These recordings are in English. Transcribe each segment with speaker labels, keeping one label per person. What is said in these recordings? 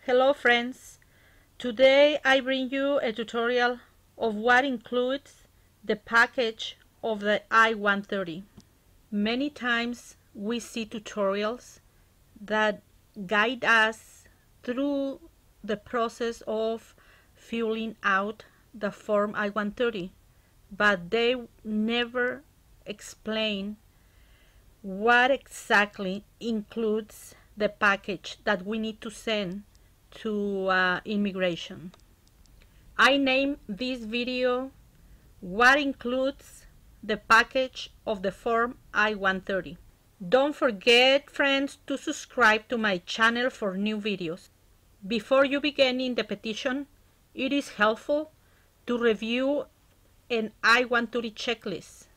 Speaker 1: Hello friends, today I bring you a tutorial of what includes the package of the I-130. Many times we see tutorials that guide us through the process of filling out the form I-130, but they never explain what exactly includes the package that we need to send to immigration. I named this video what includes the package of the form I-130. Don't forget, friends, to subscribe to my channel for new videos. Before you begin in the petition, it is helpful to review an I-130 checklist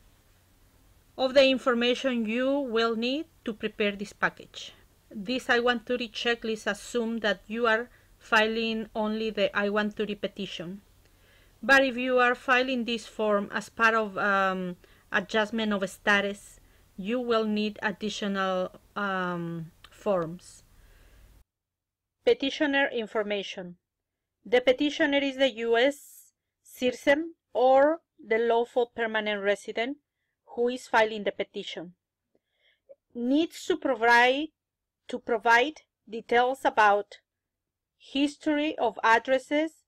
Speaker 1: of the information you will need to prepare this package. This I-130 checklist assumes that you are filing only the I-130 petition. But if you are filing this form as part of adjustment of status, you will need additional forms. Petitioner information. The petitioner is the U.S. citizen or the lawful permanent resident who is filing the petition. Needs to provide details about history of addresses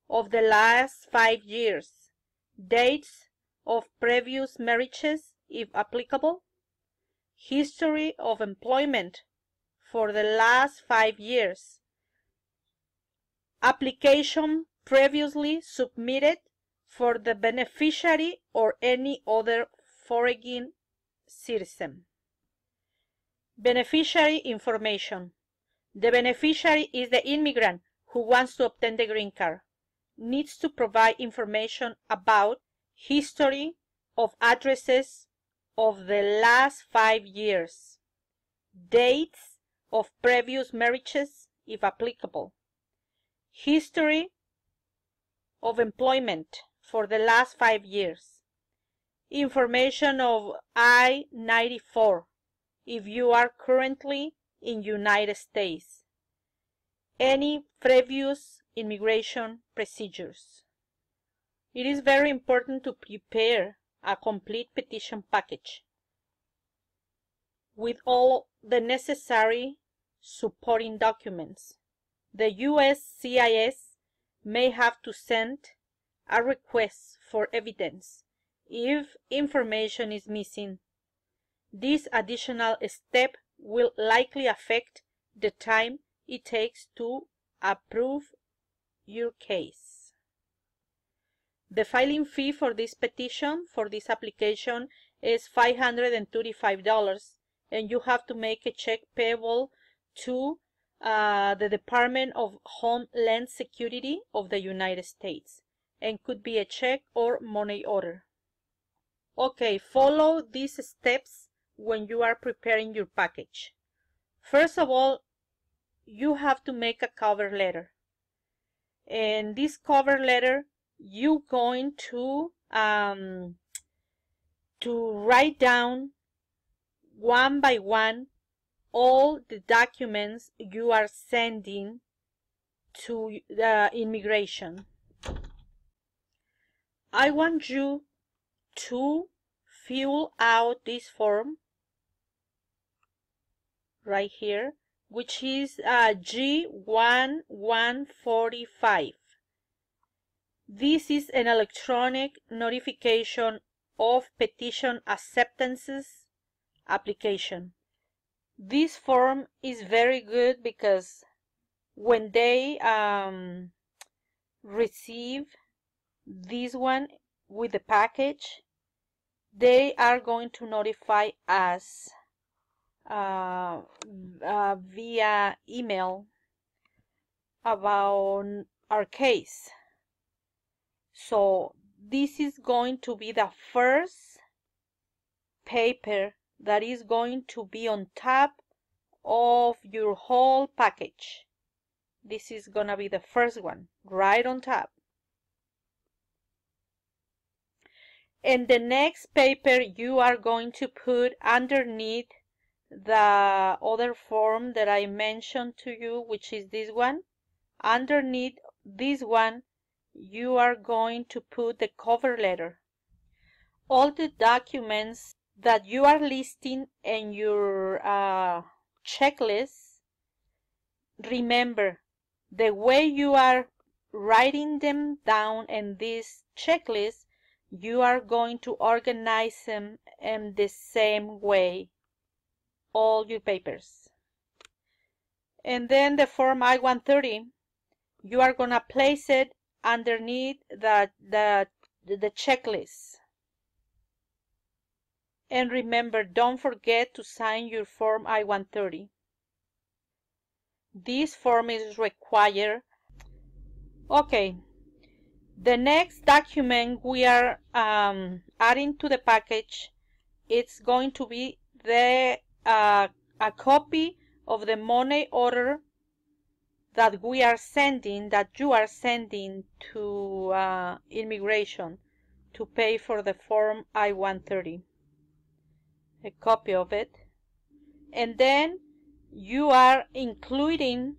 Speaker 1: of the last 5 years, dates of previous marriages if applicable, history of employment for the last 5 years, application previously submitted for the beneficiary or any other foreign citizen. Beneficiary information. The beneficiary is the immigrant who wants to obtain the green card. Needs to provide information about history of addresses of the last 5 years, dates of previous marriages if applicable, history of employment for the last 5 years, information of I-94 if you are currently in United States, any previous immigration procedures. It is very important to prepare a complete petition package with all the necessary supporting documents. The USCIS may have to send a request for evidence if information is missing. This additional step will likely affect the time it takes to approve your case. The filing fee for this petition, for this application, is $535, and you have to make a check payable to the Department of Homeland Security of the United States, and could be a check or money order. Okay, follow these steps when you are preparing your package. First of all, you have to make a cover letter. And this cover letter, you're going to write down one by one all the documents you are sending to the immigration. I want you to fill out this form right here, which is G1145. This is an electronic notification of petition acceptances application. This form is very good because when they receive this one with the package, they are going to notify us via email about our case. So this is going to be the first paper that is going to be on top of your whole package. This is gonna be the first one right on top. And the next paper you are going to put underneath the other form that I mentioned to you, which is this one. Underneath this one, you are going to put the cover letter. All the documents that you are listing in your checklist, remember, the way you are writing them down in this checklist, you are going to organize them in the same way, all your papers. And then the form I-130, you are going to place it underneath the checklist. And remember, don't forget to sign your form I-130. This form is required. Okay, the next document we are adding to the package, it's going to be a copy of the money order that we are sending, that you are sending to immigration to pay for the form I-130. A copy of it. And then you are including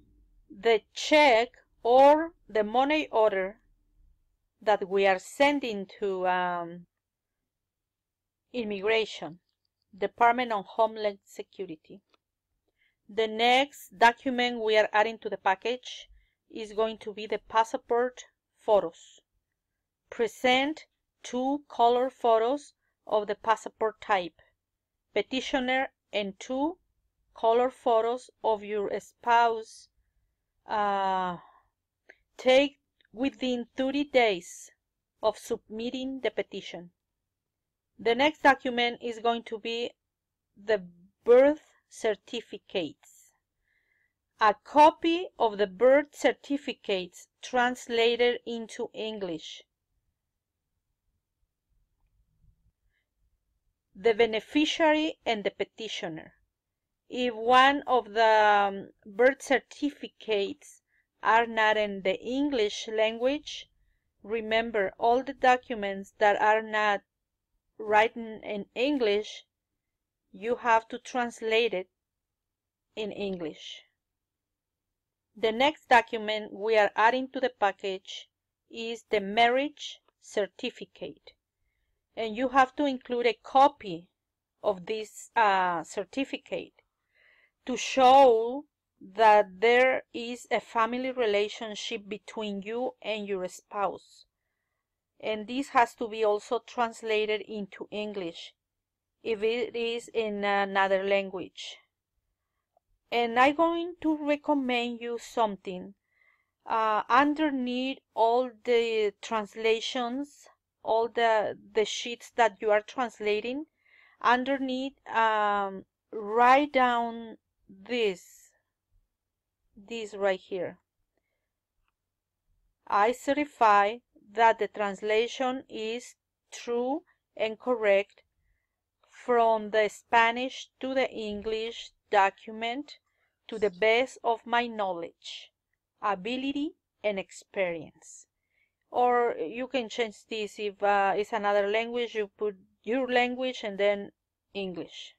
Speaker 1: the check or the money order that we are sending to Immigration, Department of Homeland Security. The next document we are adding to the package is going to be the passport photos. Present 2 color photos of the passport type, petitioner, and 2 color photos of your spouse. Take within 30 days of submitting the petition. The next document is going to be the birth certificates. A copy of the birth certificates translated into English. The beneficiary and the petitioner. If one of the birth certificates are not in the English language, remember, all the documents that are not written in English, you have to translate it in English. The next document we are adding to the package is the marriage certificate, and you have to include a copy of this certificate to show that there is a family relationship between you and your spouse. And this has to be also translated into English if it is in another language. And I'm going to recommend you something. Underneath all the translations, all the sheets that you are translating, underneath write down this right here. I certify that the translation is true and correct from the Spanish to the English document to the best of my knowledge, ability, and experience. Or you can change this if it's another language, you put your language and then English.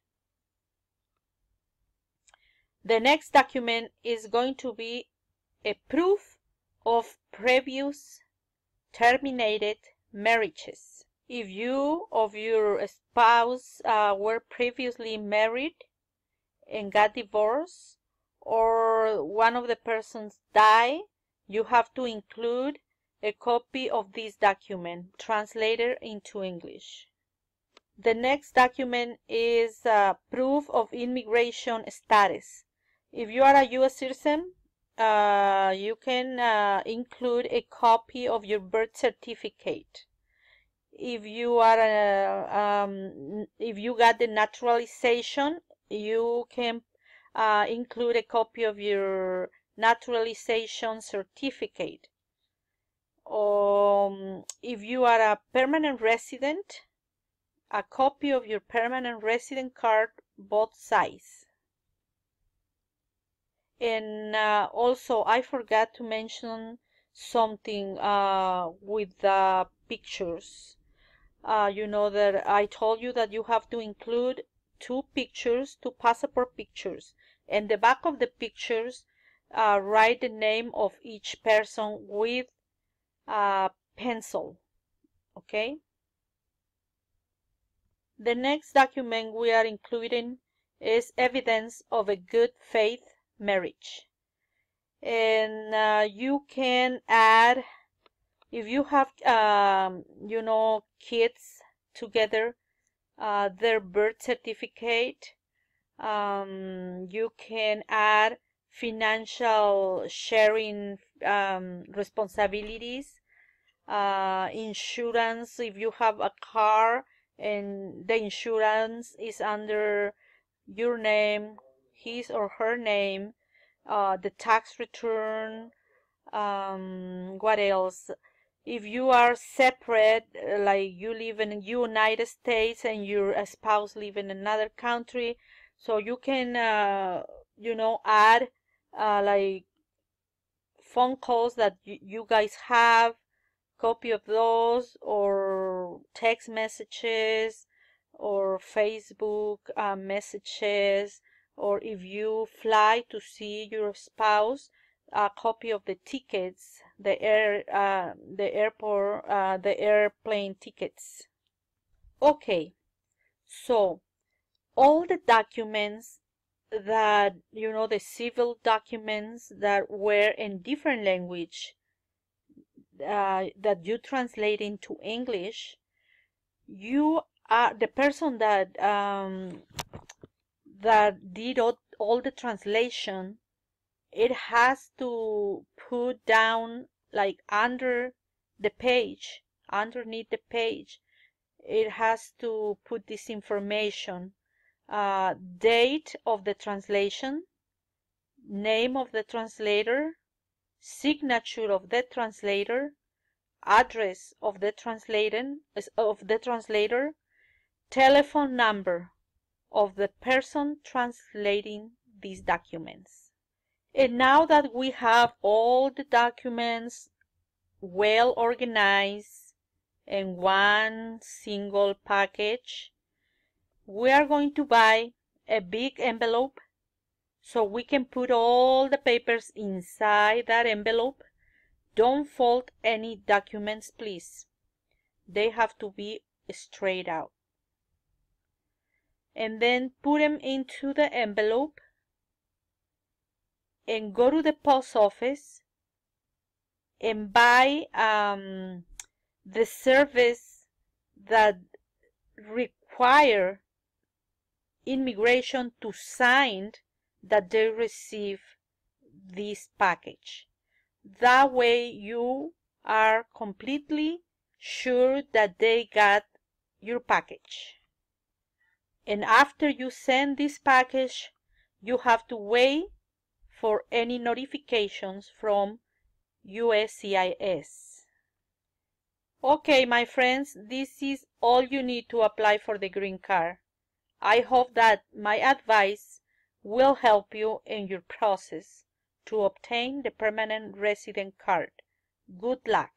Speaker 1: The next document is going to be a proof of previous terminated marriages. If you or your spouse were previously married and got divorced, or one of the persons died, you have to include a copy of this document translated into English. The next document is proof of immigration status. If you are a U.S. citizen, you can include a copy of your birth certificate. If you are if you got the naturalization, you can include a copy of your naturalization certificate. If you are a permanent resident, a copy of your permanent resident card, both sides. And also, I forgot to mention something with the pictures. You know that I told you that you have to include two passport pictures, and the back of the pictures write the name of each person with a pencil. Okay. The next document we are including is evidence of a good faith marriage. And you can add, if you have kids together, their birth certificate. You can add financial sharing responsibilities, insurance if you have a car and the insurance is under your name, his or her name, the tax return, what else? If you are separate, like you live in the United States and your spouse live in another country, so you can add like phone calls that you guys have, copy of those, or text messages, or Facebook messages, or if you fly to see your spouse, a copy of the tickets, the airplane tickets. Okay, so all the documents that the civil documents that were in different language that you translate into English, you are the person that did all the translation. It has to put down, like underneath the page, it has to put this information: date of the translation, name of the translator, signature of the translator, address of the translator, telephone number of the person translating these documents. And now that we have all the documents well organized in one single package, we are going to buy a big envelope so we can put all the papers inside that envelope. Don't fold any documents, please. They have to be straight out. And then put them into the envelope and go to the post office and buy the service that require immigration to sign that they receive this package. That way you are completely sure that they got your package. And after you send this package, you have to wait for any notifications from USCIS. Okay, my friends, this is all you need to apply for the green card. I hope that my advice will help you in your process to obtain the permanent resident card. Good luck.